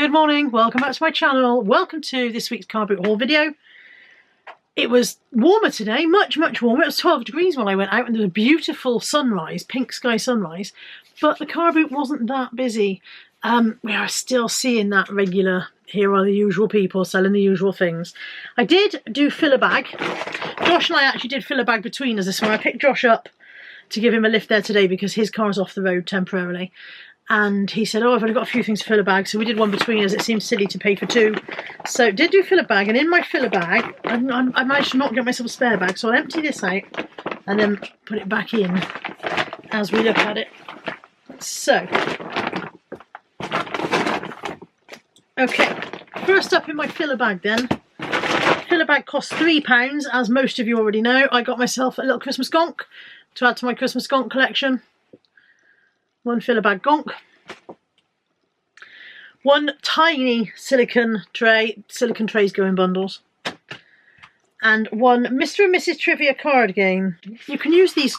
Good morning, welcome back to my channel. Welcome to this week's car boot haul video. It was warmer today, much warmer. It was 12 degrees when I went out and there was a beautiful sunrise, pink sky sunrise, but the car boot wasn't that busy. We are still seeing that regular, here are the usual people selling the usual things. I did do fill a bag. Josh and I actually did fill a bag between us this morning. I picked Josh up to give him a lift there today because his car's off the road temporarily. And he said, oh, I've only got a few things to fill a bag. So we did one between us. It seemed silly to pay for two. So did do fill a bag. And in my fill a bag, I managed to not get myself a spare bag. So I'll empty this out and then put it back in as we look at it. So, okay. First up in my fill a bag then. Fill a bag costs £3, as most of you already know. I got myself a little Christmas gonk to add to my Christmas gonk collection. One fill a bag gonk, one tiny silicone tray, silicone trays go in bundles, and one Mr. and Mrs. Trivia card game. You can use these,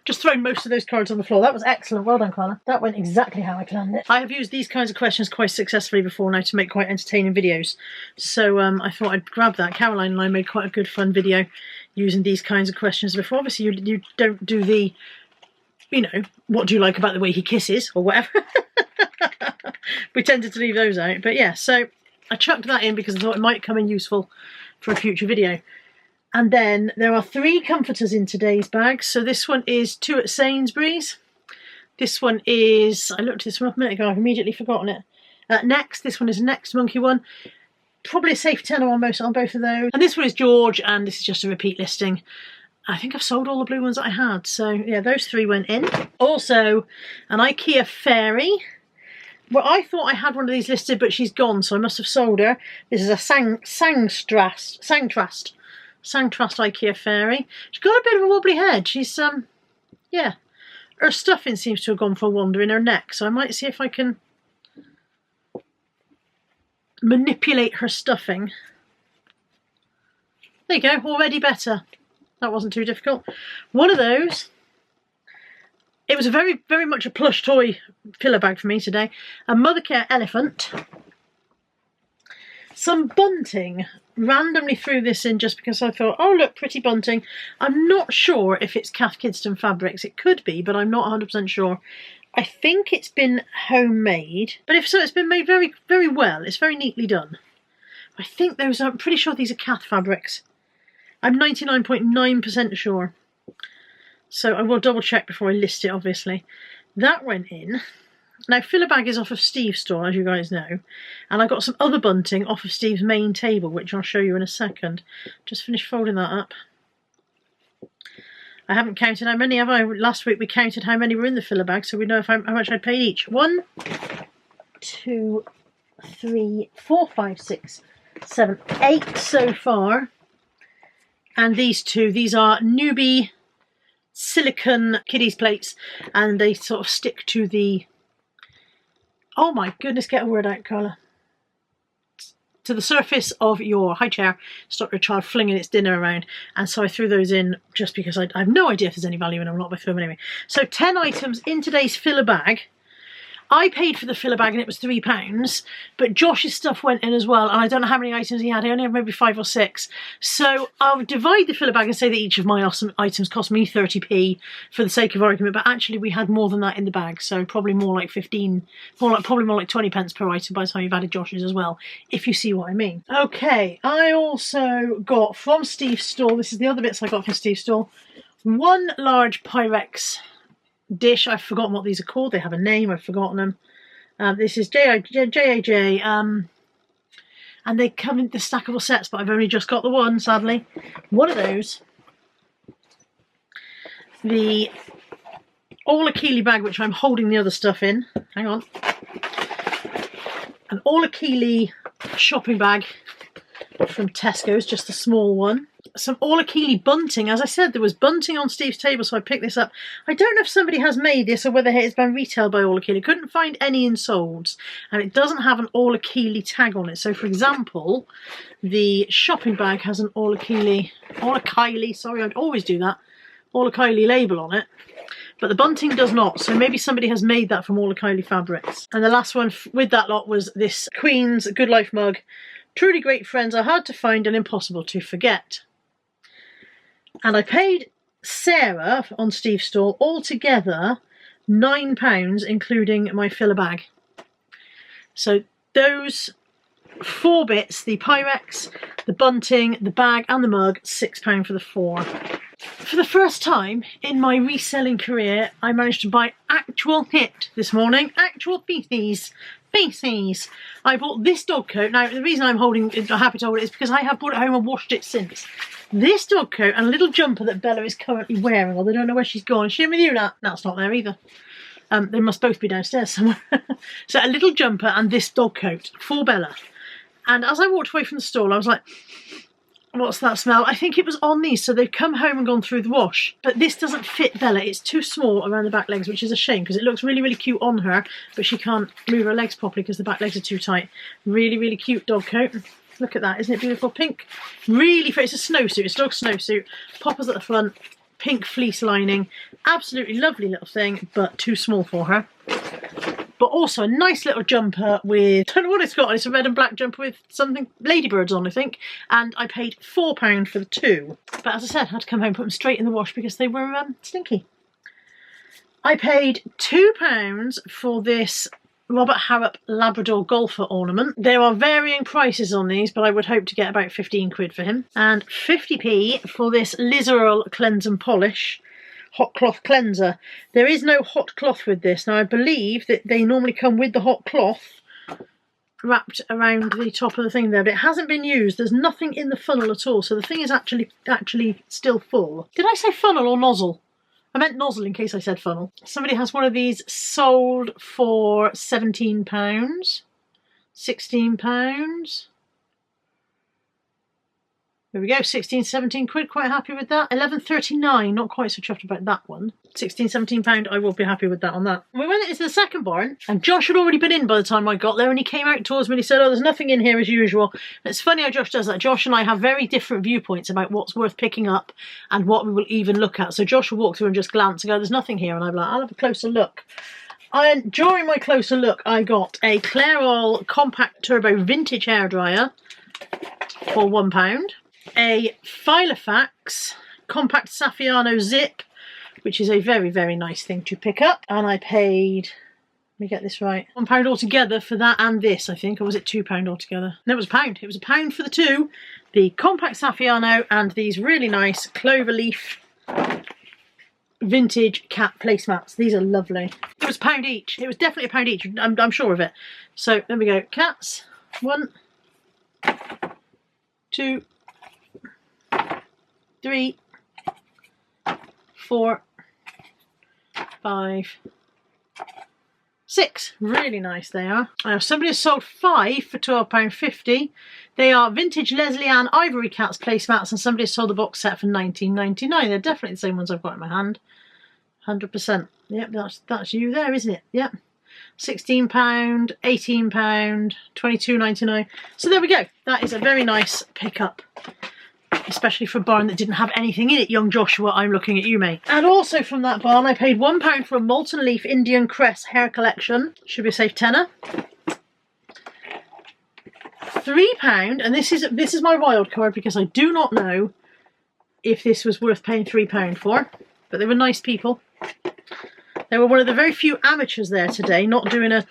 just throw most of those cards on the floor. That was excellent, well done Carla. That went exactly how I planned it. I have used these kinds of questions quite successfully before now to make quite entertaining videos. So I thought I'd grab that. Caroline and I made quite a good fun video using these kinds of questions before. Obviously you don't do the, you know, what do you like about the way he kisses or whatever. We tended to leave those out, but yeah, so I chucked that in because I thought it might come in useful for a future video. And then there are 3 comforters in today's bag. So this one is 2 at Sainsbury's. This one is, I looked this one up a minute ago, I've immediately forgotten it. Next, this one is Next Monkey one. Probably a safe tenner on both of those. And this one is George, and this is just a repeat listing. I think I've sold all the blue ones that I had. So yeah, those 3 went in. Also, an IKEA fairy. Well, I thought I had one of these listed, but she's gone, so I must have sold her. This is a Sangtrast IKEA fairy. She's got a bit of a wobbly head. She's, yeah. Her stuffing seems to have gone for a wander in her neck, so I might see if I can manipulate her stuffing. There you go, already better. That wasn't too difficult. One of those, it was a very much a plush toy filler bag for me today. A Mothercare elephant. Some bunting. Randomly threw this in just because I thought, oh look, pretty bunting. I'm not sure if it's Cath Kidston Fabrics. It could be, but I'm not 100% sure. I think it's been homemade, but if so, it's been made very well. It's very neatly done. I think those, I'm pretty sure these are Cath Fabrics. I'm 99.9% sure. So I will double check before I list it, obviously. That went in. Now, fill a bag is off of Steve's store, as you guys know. And I got some other bunting off of Steve's main table, which I'll show you in a second. Just finished folding that up. I haven't counted how many, have I? Last week we counted how many were in the filler bag, so we know how much I'd paid each. 1, 2, 3, 4, 5, 6, 7, 8 so far. And these 2, these are Newbie silicone kiddies plates, and they sort of stick to the, oh my goodness, get a word out, Carla, to the surface of your high chair, stop your child flinging its dinner around. And so I threw those in just because I have no idea if there's any value in them or not, but I threw them anyway. So 10 items in today's filler bag. I paid for the filler bag and it was £3, but Josh's stuff went in as well, and I don't know how many items he had. He only had maybe 5 or 6. So I'll divide the filler bag and say that each of my items cost me 30p for the sake of argument, but actually we had more than that in the bag, so probably more like 15, probably more like 20 pence per item by the time you've added Josh's as well, if you see what I mean. Okay, I also got from Steve's store, this is the other bits I got from Steve's store, 1 large Pyrex dish. I've forgotten what these are called. They have a name. I've forgotten them. This is JAJ, and they come in the stackable sets, but I've only just got the one, sadly. One of those. The All Achille bag, which I'm holding the other stuff in. Hang on. An All Achille shopping bag from Tesco's, just a small one. Some All Achille bunting. As I said, there was bunting on Steve's table, so I picked this up. I don't know if somebody has made this or whether it's been retailed by All Achille. Couldn't find any in Solds, and it doesn't have an All Achille tag on it. So, for example, the shopping bag has an All Achille, sorry, I'd always do that, All Achille label on it. but the bunting does not, so maybe somebody has made that from all the Kylie fabrics. And the last one with that lot was this Queen's Good Life mug. Truly great friends are hard to find and impossible to forget. And I paid Sarah on Steve's stall altogether £9, including my filler bag. So those 4 bits, the Pyrex, the bunting, the bag and the mug, £6 for the 4. For the first time in my reselling career, I managed to buy actual hit this morning, actual feces. I bought this dog coat. Now, the reason I'm happy to hold it is because I have brought it home and washed it since. This dog coat and a little jumper that Bella is currently wearing, although I don't know where she's gone. Is she in with you, Nat? Nat's not there either. They must both be downstairs somewhere. So a little jumper and this dog coat for Bella. And as I walked away from the stall, I was like, what's that smell? I think it was on these, so they've come home and gone through the wash. But this doesn't fit Bella. It's too small around the back legs, which is a shame because it looks really, really cute on her, but she can't move her legs properly because the back legs are too tight. Really, really cute dog coat. Look at that. Isn't it beautiful? Pink. Really, it's a snowsuit. It's a dog snowsuit. Poppers at the front. Pink fleece lining. Absolutely lovely little thing, but too small for her. But also a nice little jumper with, I don't know what it's got, it's a red and black jumper with something, ladybirds on I think, and I paid £4 for the 2. But as I said, I had to come home and put them straight in the wash because they were stinky. I paid £2 for this Robert Harrop Labrador golfer ornament. There are varying prices on these, but I would hope to get about 15 quid for him. And 50p for this Liz Earle Cleanse and Polish hot cloth cleanser. There is no hot cloth with this. Now I believe that they normally come with the hot cloth wrapped around the top of the thing there, but it hasn't been used. There's nothing in the funnel at all, so the thing is actually still full. Did I say funnel or nozzle? I meant nozzle in case I said funnel. Somebody has one of these sold for £17, £16. There we go, 16, 17 quid, quite happy with that. 11.39, not quite so chuffed about that one. 16, 17 pound, I will be happy with that on that. We went into the second barn, and Josh had already been in by the time I got there, and he came out towards me and he said, oh, there's nothing in here as usual. And it's funny how Josh does that. Josh and I have very different viewpoints about what's worth picking up and what we will even look at. So Josh will walk through and just glance and go, there's nothing here, and I'm like, I'll have a closer look. And during my closer look, I got a Clairol Compact Turbo Vintage Hairdryer for £1. A Filofax Compact Saffiano Zip, which is a very, very nice thing to pick up. And I paid, let me get this right, £1 altogether for that and this, I think. Or was it £2 altogether? No, it was £1. It was £1 for the 2. The Compact Saffiano and these really nice Cloverleaf vintage cat placemats. These are lovely. It was £1 each. It was definitely £1 each. I'm sure of it. So there we go. Cats. 1, 2, 3, 4, 5, 6. Really nice they are. Somebody has sold 5 for £12.50. They are vintage Leslie Ann Ivory Cats placemats, and somebody has sold the box set for £19.99. They're definitely the same ones I've got in my hand. 100%. Yep, that's you there, isn't it? Yep. £16, £18, £22.99. So there we go. That is a very nice pickup. Especially for a barn that didn't have anything in it, young Joshua, I'm looking at you, mate. And also from that barn, I paid £1 for a Molten Leaf Indian Cress hair collection. Should be a safe tenner. £3, and this is my wild card because I do not know if this was worth paying £3 for, but they were nice people. They were one of the very few amateurs there today, not doing a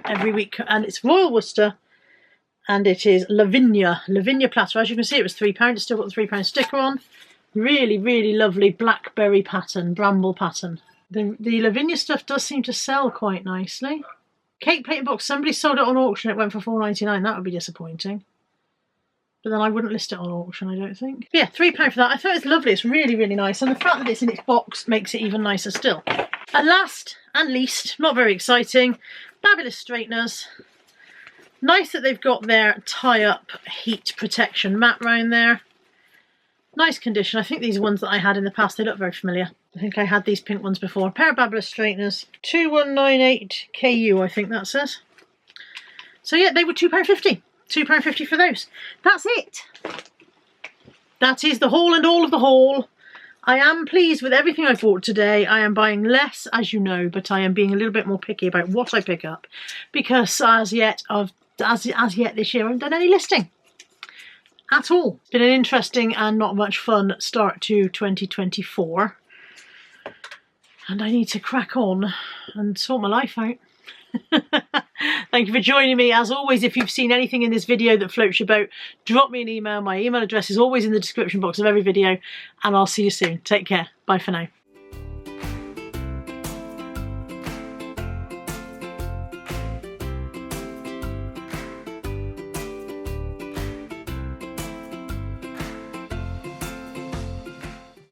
every week, and it's Royal Worcester. And it is Lavinia plaster. As you can see, it was £3. It's still got the £3 sticker on. Really, really lovely blackberry pattern, bramble pattern. The Lavinia stuff does seem to sell quite nicely. Cake plating box. Somebody sold it on auction. It went for £4.99. That would be disappointing. But then I wouldn't list it on auction, I don't think. But yeah, £3 for that. I thought it was lovely. It's really, really nice. And the fact that it's in its box makes it even nicer still. And last and least, not very exciting, Fabulous Straighteners. Nice that they've got their tie-up heat protection mat round there. Nice condition. I think these are ones that I had in the past. They look very familiar. I think I had these pink ones before. A pair of Fabulous Straighteners. 2198 KU, I think that says. So yeah, they were £2.50. £2.50 for those. That's it. That is the haul and all of the haul. I am pleased with everything I bought today. I am buying less, as you know, but I am being a little bit more picky about what I pick up, because as yet this year I haven't done any listing at all. It's been an interesting and not much fun start to 2024, and I need to crack on and sort my life out. Thank you for joining me. As always, if you've seen anything in this video that floats your boat, drop me an email. My email address is always in the description box of every video, and I'll see you soon. Take care. Bye for now.